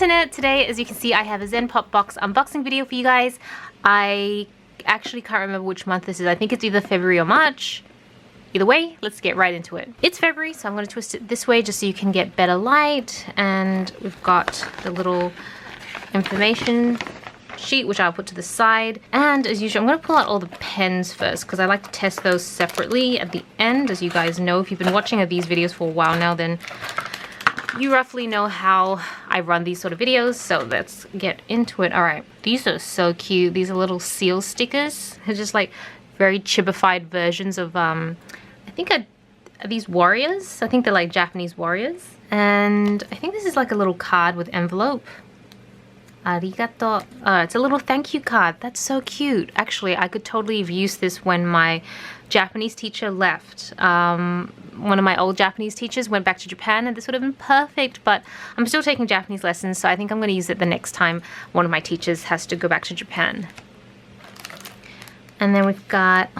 internet. Today, as you can see, I have a Zenpop box unboxing video for you guys. I actually can't remember which month this is. I think it's either February or March. Either way, let's get right into it. It's February, so I'm going to twist it this way just so you can get better light. And we've got the little information sheet, which I'll put to the side. And as usual, I'm going to pull out all the pens first because I like to test those separately at the end. As you guys know, if you've been watching these videos for a while now, then you roughly know how I run these sort of videos. So let's get into it. All right, these are so cute. These are little seal stickers. They're just like very chibified versions of I think are these warriors. I think they're like Japanese warriors. And I think this is like a little card with envelope. Arigato. It's a little thank you card. That's so cute. Actually, I could totally have used this when my Japanese teacher left. One of my old Japanese teachers went back to Japan, and this would have been perfect, but I'm still taking Japanese lessons, so I think I'm going to use it the next time one of my teachers has to go back to Japan. And then we've got,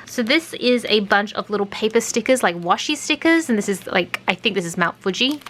so this is a bunch of little paper stickers, like washi stickers, and this is like, I think this is Mount Fuji.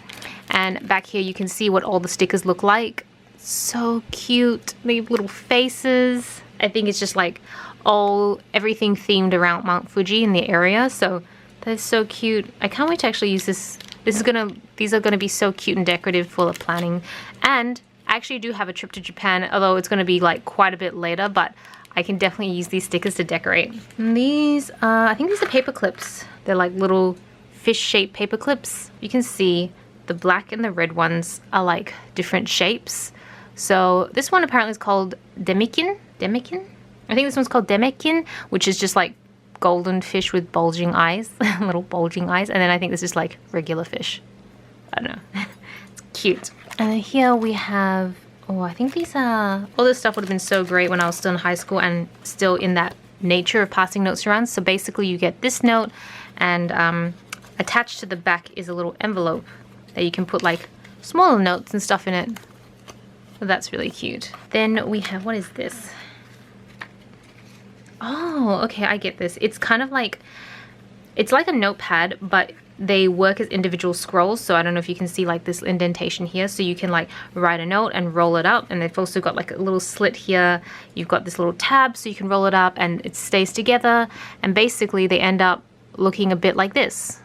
And back here you can see what all the stickers look like. So cute. They have little faces. I think it's just like everything themed around Mount Fuji in the area. So they're so cute. I can't wait to actually use this. These are gonna be so cute and decorative for the planning. And I actually do have a trip to Japan, although it's gonna be like quite a bit later, but I can definitely use these stickers to decorate. And these, I think these are paper clips. They're like little fish-shaped paper clips. You can see the black and the red ones are like different shapes. So this one apparently is called demikin. Demikin? I think this one's called demekin, which is just like golden fish with bulging eyes, little bulging eyes. And then I think this is like regular fish. I don't know. It's cute. And then here we have, oh, I think these are, all this stuff would have been so great when I was still in high school and still in that nature of passing notes around. So basically you get this note, and attached to the back is a little envelope that you can put like smaller notes and stuff in it. So that's really cute. Then we have, what is this? Oh, okay, I get this. It's kind of like, it's like a notepad, but they work as individual scrolls. So I don't know if you can see like this indentation here. So you can like write a note and roll it up. And they've also got like a little slit here. You've got this little tab so you can roll it up and it stays together. And basically they end up looking a bit like this.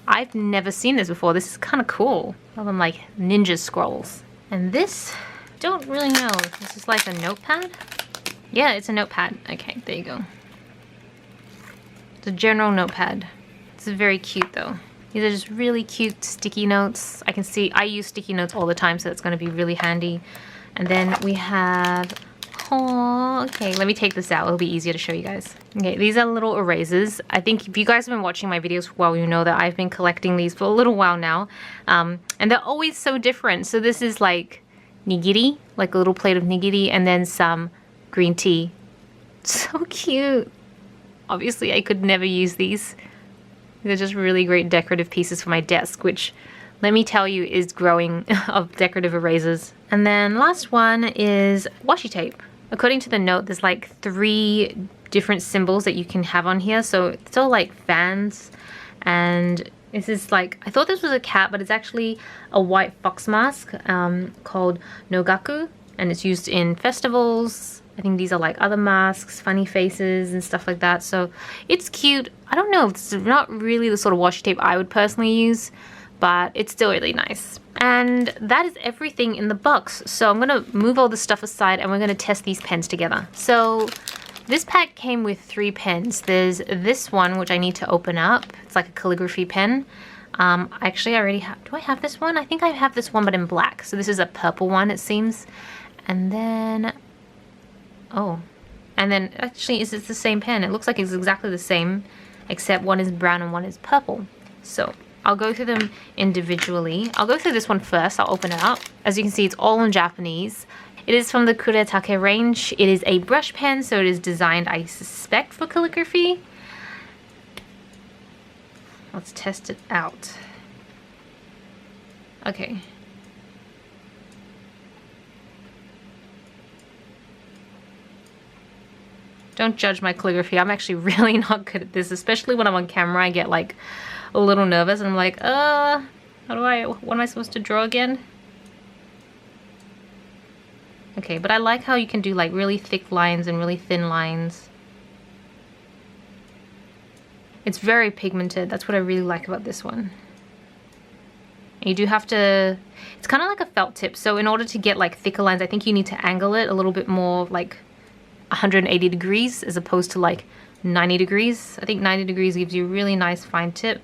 I've never seen this before. This is kind of cool. All them like ninja scrolls. And this, don't really know. This is like a notepad? Yeah, it's a notepad. Okay, there you go. It's a general notepad. It's very cute though. These are just really cute sticky notes. I can see, I use sticky notes all the time, so it's going to be really handy. And then we have, oh, okay, let me take this out. It'll be easier to show you guys. Okay, these are little erasers. I think if you guys have been watching my videos for a while, you know that I've been collecting these for a little while now. And they're always so different. So this is like nigiri, like a little plate of nigiri, and then some green tea. So cute. Obviously, I could never use these. They're just really great decorative pieces for my desk, which, let me tell you, is growing of decorative erasers. And then last one is washi tape. According to the note, there's like 3 different symbols that you can have on here. So it's all like fans. And this is like, I thought this was a cat, but it's actually a white fox mask called Nogaku. And it's used in festivals. I think these are like other masks, funny faces and stuff like that. So it's cute. I don't know, it's not really the sort of washi tape I would personally use, but it's still really nice. And that is everything in the box. So I'm gonna move all this stuff aside and we're gonna test these pens together. So this pack came with 3 pens. There's this one, which I need to open up. It's like a calligraphy pen. Actually, I already have, do I have this one? I think I have this one, but in black. So this is a purple one, it seems. And then, oh, and then actually, is it the same pen? It looks like it's exactly the same, except one is brown and one is purple. So I'll go through them individually. I'll go through this one first. I'll open it up. As you can see, it's all in Japanese. It is from the Kuretake range. It is a brush pen, so it is designed, I suspect, for calligraphy. Let's test it out. Okay. Don't judge my calligraphy. I'm actually really not good at this, especially when I'm on camera. I get like a little nervous and I'm like, what am I supposed to draw again? Okay, but I like how you can do like really thick lines and really thin lines. It's very pigmented. That's what I really like about this one. You do have to, it's kind of like a felt tip. So in order to get like thicker lines, I think you need to angle it a little bit more, like 180 degrees as opposed to like 90 degrees. I think 90 degrees gives you a really nice fine tip.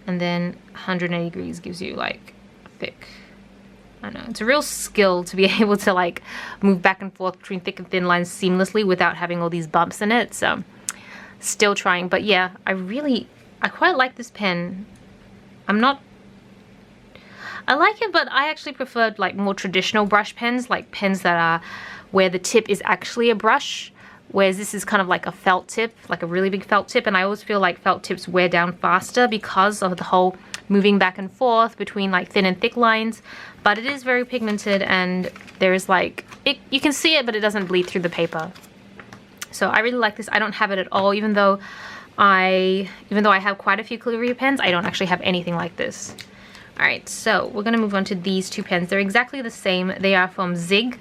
And then 180 degrees gives you like thick. I don't know, it's a real skill to be able to like move back and forth between thick and thin lines seamlessly without having all these bumps in it. So still trying, but yeah, I quite like this pen. I like it, but I actually preferred like more traditional brush pens, like pens that are where the tip is actually a brush, whereas this is kind of like a felt tip, like a really big felt tip. And I always feel like felt tips wear down faster because of the whole moving back and forth between like thin and thick lines. But it is very pigmented, and there's like, you can see it, but it doesn't bleed through the paper. So I really like this. I don't have it at all, even though I have quite a few calligraphy pens, I don't actually have anything like this. Alright, so we're going to move on to these two pens. They're exactly the same. They are from Zig,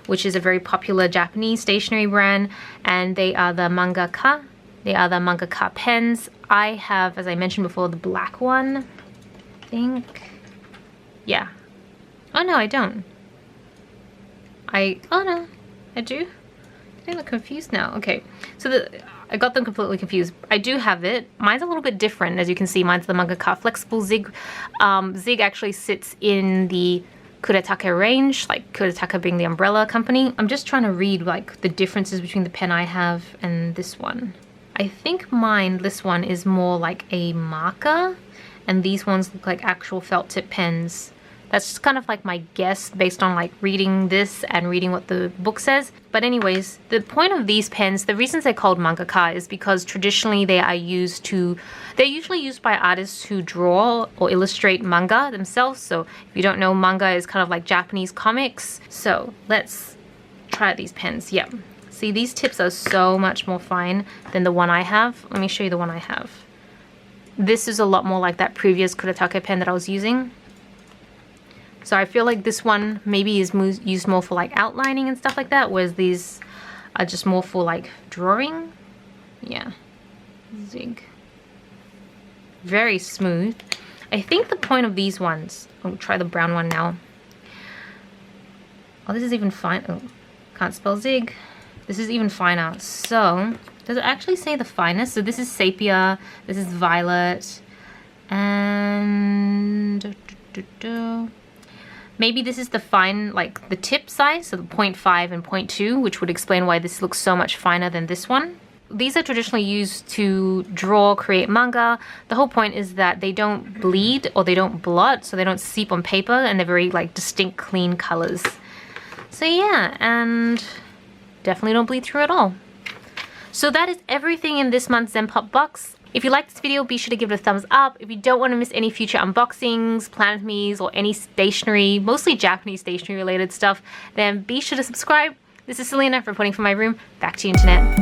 which is a very popular Japanese stationery brand, and they are the mangaka. They are the mangaka pens. I have, as I mentioned before, the black one, I think. Yeah. Oh no, I don't. Oh no, I do. I think I'm confused now. Okay, so I got them completely confused. I do have it. Mine's a little bit different, as you can see. Mine's the mangaka flexible Zig. Zig actually sits in the Kuretake range, like Kuretake being the umbrella company. I'm just trying to read like the differences between the pen I have and this one. I think this one is more like a marker, and these ones look like actual felt tip pens. That's just kind of like my guess based on like reading this and reading what the book says. But anyways, the point of these pens, the reasons they're called mangaka is because traditionally they're usually used by artists who draw or illustrate manga themselves. So if you don't know, manga is kind of like Japanese comics. So let's try these pens. Yeah. See, these tips are so much more fine than the one I have. Let me show you the one I have. This is a lot more like that previous Kuretake pen that I was using. So I feel like this one maybe is used more for like outlining and stuff like that, whereas these are just more for like drawing. Yeah, Zig. Very smooth. I think the point of these ones, I'll try the brown one now. Oh, this is even fine. Oh, can't spell Zig. This is even finer. So, does it actually say the finest? So this is sepia, this is violet, and maybe this is the fine, like the tip size, so the 0.5 and 0.2, which would explain why this looks so much finer than this one. These are traditionally used to draw, create manga. The whole point is that they don't bleed or they don't blot, so they don't seep on paper, and they're very like distinct, clean colors. So yeah, and definitely don't bleed through at all. So that is everything in this month's Zenpop box. If you liked this video, be sure to give it a thumbs up. If you don't want to miss any future unboxings, plan with me's, or any stationery, mostly Japanese stationery related stuff, then be sure to subscribe. This is Celina reporting from my room. Back to you, internet.